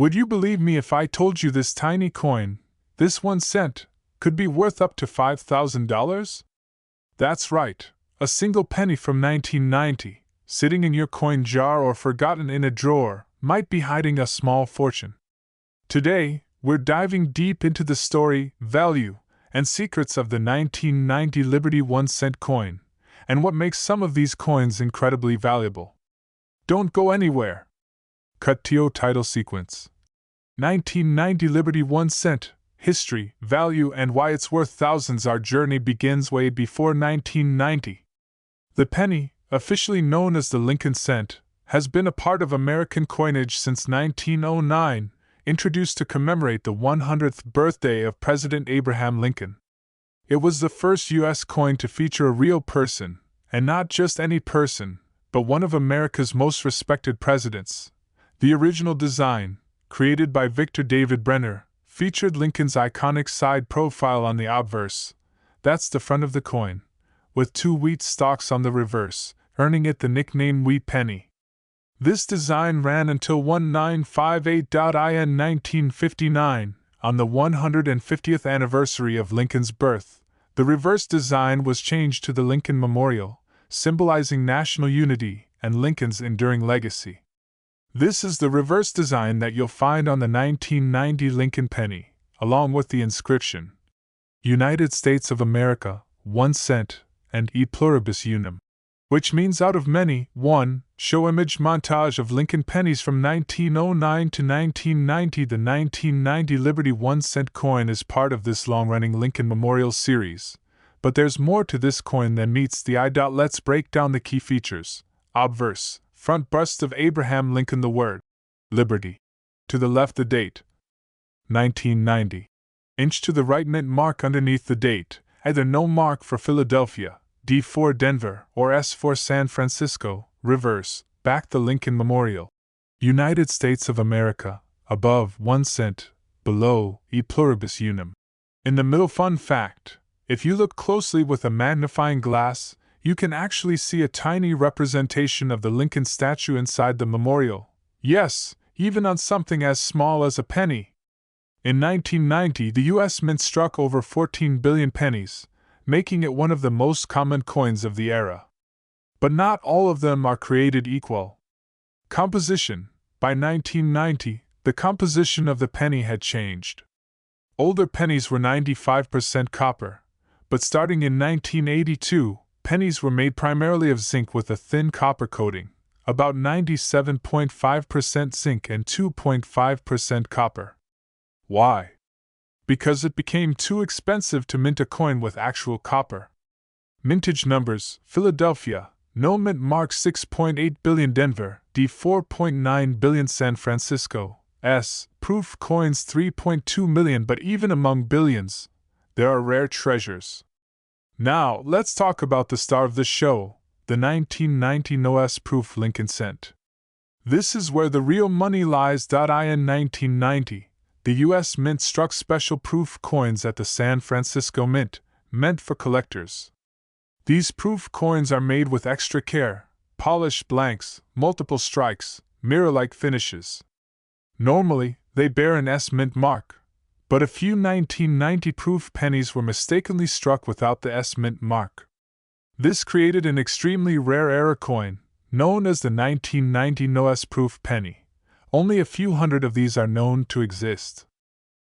Would you believe me if I told you this tiny coin, this 1 cent, could be worth up to $5,000? That's right, a single penny from 1990, sitting in your coin jar or forgotten in a drawer, might be hiding a small fortune. Today, we're diving deep into the story, value, and secrets of the 1990 Liberty 1 cent coin, and what makes some of these coins incredibly valuable. Don't go anywhere. Cut to title sequence. 1990 Liberty 1 cent, history, value, and why it's worth thousands. Our journey begins way before 1990. The penny, officially known as the Lincoln cent, has been a part of American coinage since 1909, introduced to commemorate the 100th birthday of President Abraham Lincoln. It was the first U.S. coin to feature a real person, and not just any person, but one of America's most respected presidents. The original design, created by Victor David Brenner, featured Lincoln's iconic side profile on the obverse. That's the front of the coin, with 2 wheat stalks on the reverse, earning it the nickname Wheat Penny. This design ran until 1958. In 1959, on the 150th anniversary of Lincoln's birth, the reverse design was changed to the Lincoln Memorial, symbolizing national unity and Lincoln's enduring legacy. This is the reverse design that you'll find on the 1990 Lincoln penny, along with the inscription, United States of America, 1 cent, and E pluribus unum, which means out of many, one. Show image montage of Lincoln pennies from 1909 to 1990. The 1990 Liberty 1 cent coin is part of this long-running Lincoln Memorial series, but there's more to this coin than meets the eye. Let's break down the key features. Obverse, front bust of Abraham Lincoln, the word Liberty. To the left the date, 1990. Inch to the right mint mark underneath the date, either no mark for Philadelphia, D for Denver, or S for San Francisco. Reverse, back the Lincoln Memorial. United States of America, above 1 cent, below E pluribus unum. In the middle, fun fact, if you look closely with a magnifying glass, you can actually see a tiny representation of the Lincoln statue inside the memorial. Yes, even on something as small as a penny. In 1990, the U.S. Mint struck over 14 billion pennies, making it one of the most common coins of the era. But not all of them are created equal. Composition. By 1990, the composition of the penny had changed. Older pennies were 95% copper, but starting in 1982, pennies were made primarily of zinc with a thin copper coating, about 97.5% zinc and 2.5% copper. Why? Because it became too expensive to mint a coin with actual copper. Mintage numbers: Philadelphia, no mint mark 6.8 billion. Denver, D 4.9 billion. San Francisco, S. Proof coins 3.2 million. But even among billions, there are rare treasures. Now, let's talk about the star of the show, the 1990 No-S proof Lincoln cent. This is where the real money lies. In 1990, the U.S. Mint struck special proof coins at the San Francisco Mint, meant for collectors. These proof coins are made with extra care, polished blanks, multiple strikes, mirror-like finishes. Normally, they bear an S mint mark, but a few 1990 proof pennies were mistakenly struck without the S mint mark. This created an extremely rare error coin, known as the 1990 No-S proof penny. Only a few hundred of these are known to exist.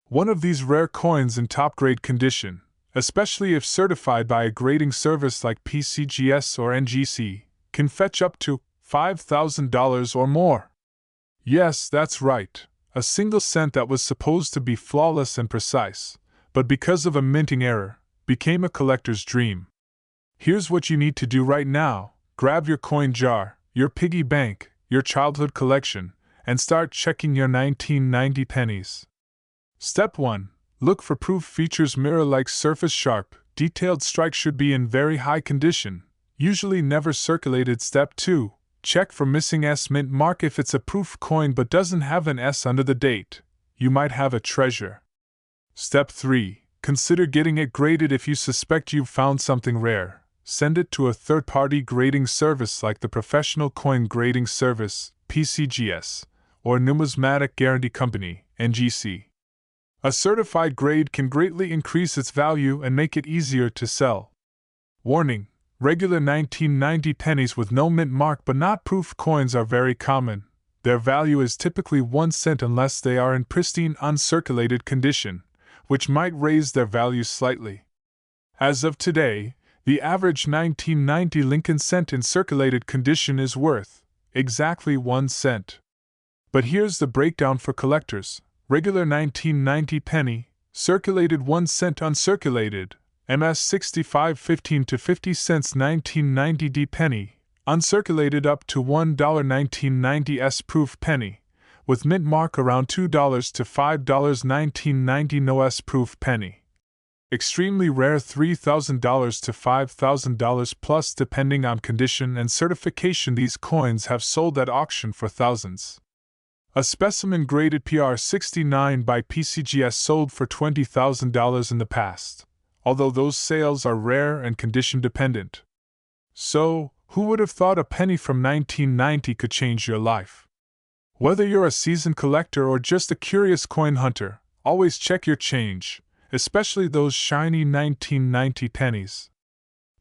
One of these rare coins in top-grade condition, especially if certified by a grading service like PCGS or NGC, can fetch up to $5,000 or more. Yes, that's right, a single cent that was supposed to be flawless and precise, but because of a minting error, became a collector's dream. Here's what you need to do right now: grab your coin jar, your piggy bank, your childhood collection, and start checking your 1990 pennies. Step 1. Look for proof features: mirror-like surface, sharp, detailed strike should be in very high condition, usually never circulated. Step 2. Check for missing S mint mark. If it's a proof coin but doesn't have an S under the date, you might have a treasure. Step 3. Consider getting it graded. If you suspect you've found something rare, send it to a third-party grading service like the Professional Coin Grading Service, PCGS, or Numismatic Guarantee Company, NGC. A certified grade can greatly increase its value and make it easier to sell. Warning: regular 1990 pennies with no mint mark but not proof coins are very common. Their value is typically 1 cent unless they are in pristine uncirculated condition, which might raise their value slightly. As of today, the average 1990 Lincoln cent in circulated condition is worth exactly 1 cent. But here's the breakdown for collectors. Regular 1990 penny, circulated 1 cent uncirculated, MS 65.15 to 50 cents 1990 D penny, uncirculated up to $1 1990 S proof penny, with mint mark around $2 to $5 1990 No S proof penny. Extremely rare $3,000 to $5,000 plus depending on condition and certification. These coins have sold at auction for thousands. A specimen graded PR69 by PCGS sold for $20,000 in the past, although those sales are rare and condition dependent. So, who would have thought a penny from 1990 could change your life? Whether you're a seasoned collector or just a curious coin hunter, always check your change, especially those shiny 1990 pennies.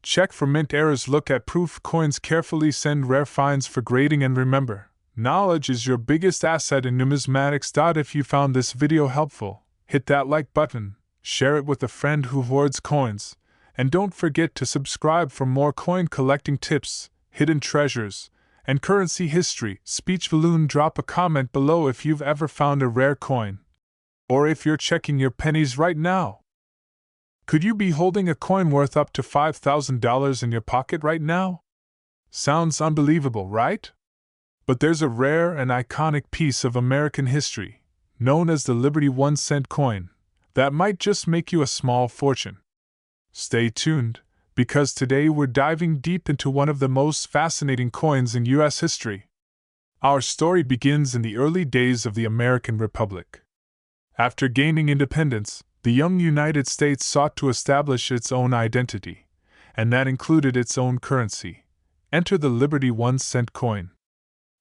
Check for mint errors, look at proof coins carefully, send rare finds for grading, and remember, knowledge is your biggest asset in numismatics. If you found this video helpful, hit that like button, share it with a friend who hoards coins, and don't forget to subscribe for more coin collecting tips, hidden treasures, and currency history. Speech balloon. Drop a comment below if you've ever found a rare coin, or if you're checking your pennies right now. Could you be holding a coin worth up to $5,000 in your pocket right now? Sounds unbelievable, right? But there's a rare and iconic piece of American history, known as the Liberty 1 cent coin, that might just make you a small fortune. Stay tuned, because today we're diving deep into one of the most fascinating coins in U.S. history. Our story begins in the early days of the American Republic. After gaining independence, the young United States sought to establish its own identity, and that included its own currency. Enter the Liberty 1 cent coin.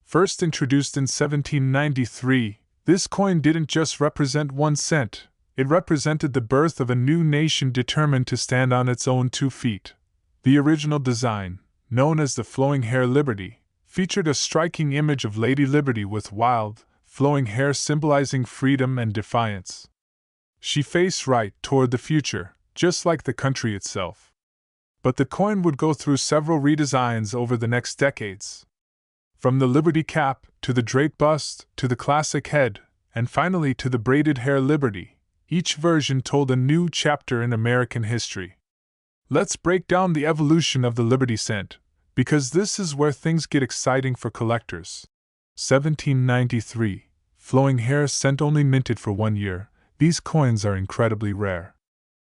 First introduced in 1793, this coin didn't just represent 1 cent, it represented the birth of a new nation determined to stand on its own 2 feet. The original design, known as the Flowing Hair Liberty, featured a striking image of Lady Liberty with wild, flowing hair symbolizing freedom and defiance. She faced right toward the future, just like the country itself. But the coin would go through several redesigns over the next decades. From the Liberty cap, to the draped bust, to the classic head, and finally to the braided hair Liberty, each version told a new chapter in American history. Let's break down the evolution of the Liberty cent, because this is where things get exciting for collectors. 1793, flowing hair cent, only minted for 1 year. These coins are incredibly rare.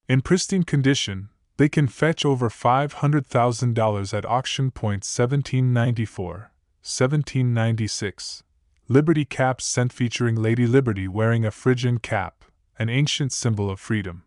In pristine condition, they can fetch over $500,000 at auction. 1794. 1796. Liberty cap cent featuring Lady Liberty wearing a Phrygian cap, an ancient symbol of freedom.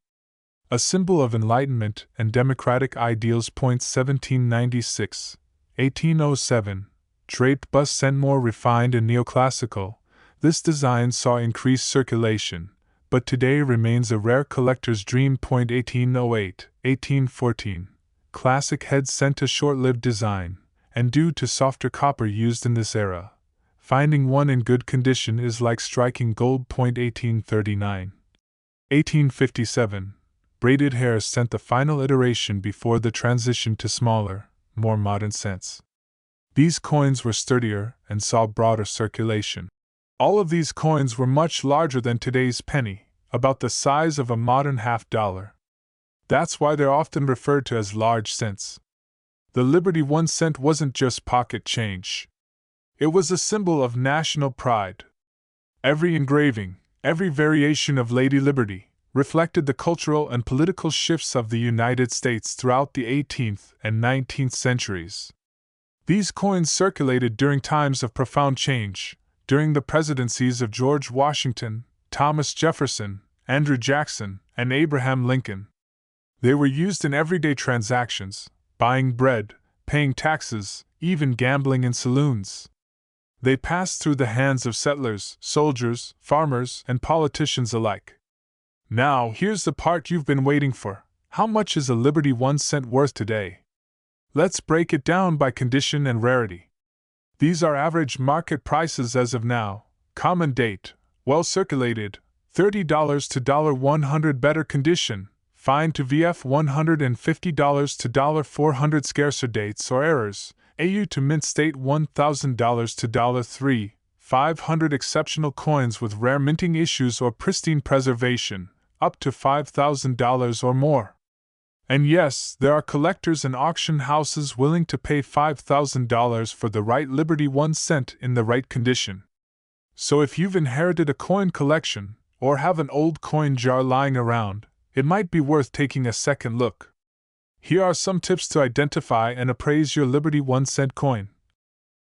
A symbol of enlightenment and democratic ideals. 1796. 1807. Draped bust cent, more refined and neoclassical. This design saw increased circulation, but today remains a rare collector's dream. 1808. 1814. Classic head cent, a short-lived design, and due to softer copper used in this era, finding one in good condition is like striking gold. 1839. 1857. Braided hair cent, the final iteration before the transition to smaller, more modern cents. These coins were sturdier and saw broader circulation. All of these coins were much larger than today's penny, about the size of a modern $50. That's why they're often referred to as large cents. The Liberty 1 cent wasn't just pocket change. It was a symbol of national pride. Every engraving, every variation of Lady Liberty, reflected the cultural and political shifts of the United States throughout the 18th and 19th centuries. These coins circulated during times of profound change, during the presidencies of George Washington, Thomas Jefferson, Andrew Jackson, and Abraham Lincoln. They were used in everyday transactions, buying bread, paying taxes, even gambling in saloons. They passed through the hands of settlers, soldiers, farmers, and politicians alike. Now, here's the part you've been waiting for. How much is a Liberty 1 cent worth today? Let's break it down by condition and rarity. These are average market prices as of now. Common date, well circulated, $30 to $100 better condition, fine to VF $150 to $400 scarcer dates or errors, AU to mint state $1,000 to $3,500 exceptional coins with rare minting issues or pristine preservation, up to $5,000 or more. And yes, there are collectors and auction houses willing to pay $5,000 for the right Liberty 1 cent in the right condition. So if you've inherited a coin collection, or have an old coin jar lying around, it might be worth taking a second look. Here are some tips to identify and appraise your Liberty 1 cent coin.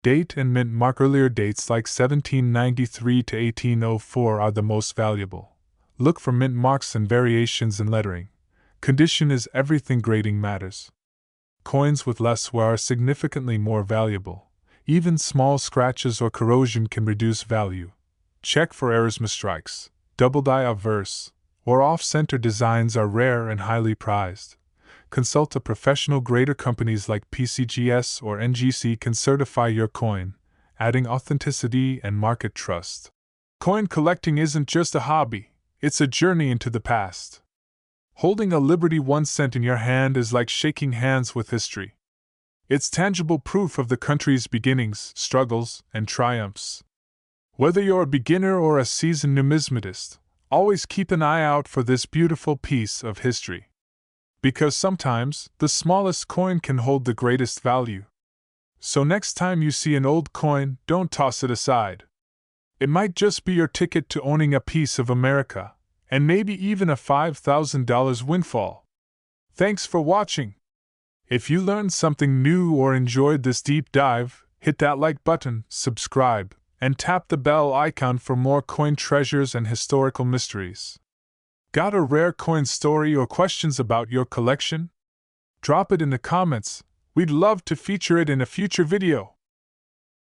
Date and mint mark. Earlier dates like 1793 to 1804 are the most valuable. Look for mint marks and variations in lettering. Condition is everything. Grading matters. Coins with less wear are significantly more valuable. Even small scratches or corrosion can reduce value. Check for errors. Misstrikes, double die obverse, or off-center designs are rare and highly prized. Consult a professional grader. Companies like PCGS or NGC can certify your coin, adding authenticity and market trust. Coin collecting isn't just a hobby, it's a journey into the past. Holding a Liberty 1 cent in your hand is like shaking hands with history. It's tangible proof of the country's beginnings, struggles, and triumphs. Whether you're a beginner or a seasoned numismatist, always keep an eye out for this beautiful piece of history. Because sometimes, the smallest coin can hold the greatest value. So next time you see an old coin, don't toss it aside. It might just be your ticket to owning a piece of America, and maybe even a $5,000 windfall. Thanks for watching. If you learned something new or enjoyed this deep dive, hit that like button, subscribe, and tap the bell icon for more coin treasures and historical mysteries. Got a rare coin story or questions about your collection? Drop it in the comments. We'd love to feature it in a future video.